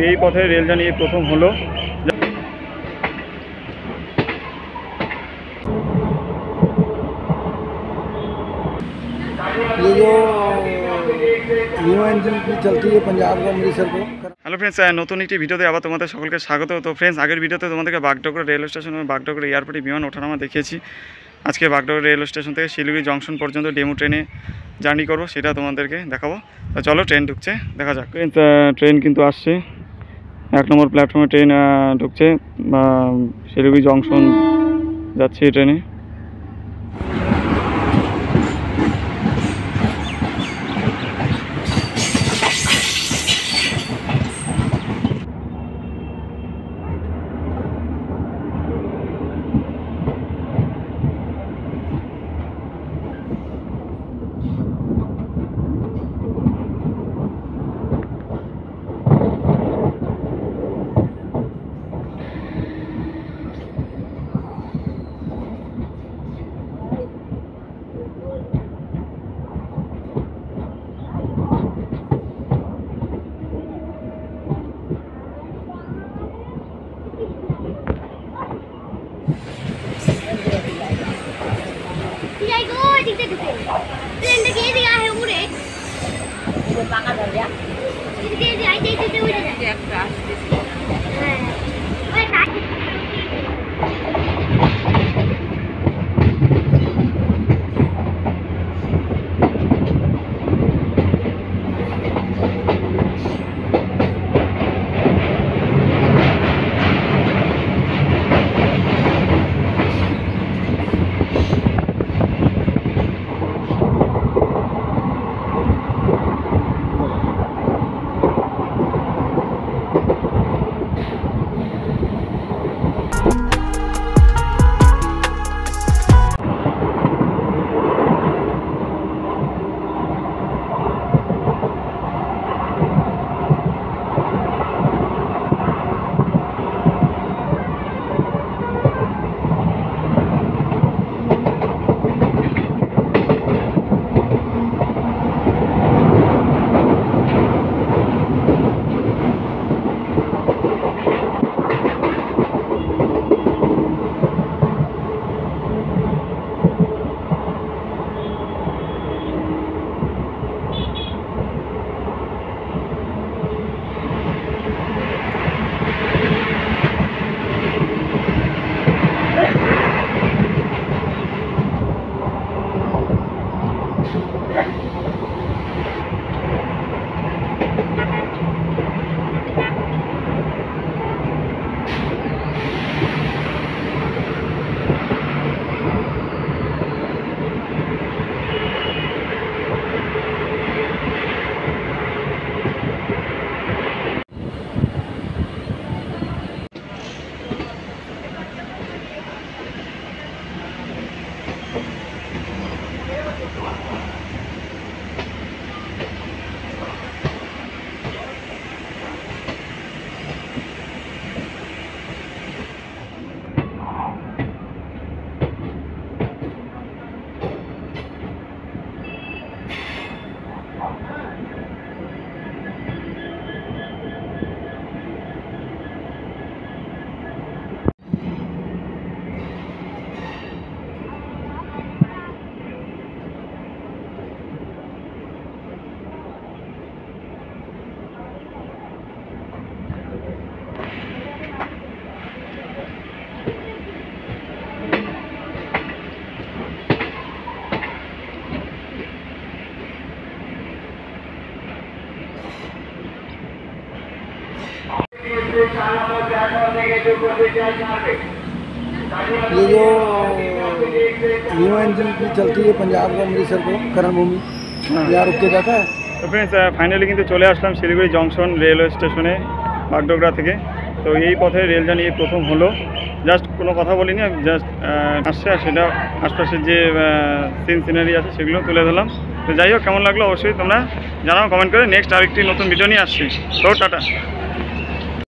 এই পথে rail journey প্রথম হলো। ये जो न्यू इंजन की चलती है पंजाब को अमृतसर को। হ্যালো ফ্রেন্ডস, নতুন একটি ভিডিওতে আবার তোমাদের সকলকে স্বাগত। তো ফ্রেন্ডস, আগের ভিডিওতে তোমাদেরকে বাগডোগরা রেল স্টেশন এবং বাগডোগরা এয়ারপোর্টে বিমান ওঠানামা দেখিয়েছি। আজকে বাগডোগরা রেল স্টেশন থেকে শিলিগুড়ি জংশন পর্যন্ত ডেমো ট্রেনে জার্নি করবো, সেটা তোমাদেরকে দেখাবো। তো চলো, ট্রেন ঢুকছে, দেখা যাক। ট্রেন কিন্তু আসছে, 1 নম্বর প্ল্যাটফর্মে ট্রেন ঢুকছে, শিলিগুড়ি জংশন যাচ্ছে এই ট্রেনে। ये जो न्यू इंजन की चलती है पंजाब को अमृतसर को करण भूमि, यहाँ रुक के जाता है। তো ফ্রেন্ডস, ফাইনালি কিন্তু চলে আসলাম শিলিগুড়ি জংশন রেলওয়ে স্টেশনে বাগডোগরা থেকে। তো এই পথে রেল জার্নি প্রথম হলো। জাস্ট কোনো কথা বলিনি, জাস্ট আসছে, আর সেটা আশপাশের যে সিনারি আছে সেগুলো তুলে ধরলাম। তো যাই হোক, কেমন লাগলো অবশ্যই তোমরা জানাও কমেন্ট করে। নেক্সট আরেকটি নতুন ভিডিও নিয়ে আসছি। তো টাটা।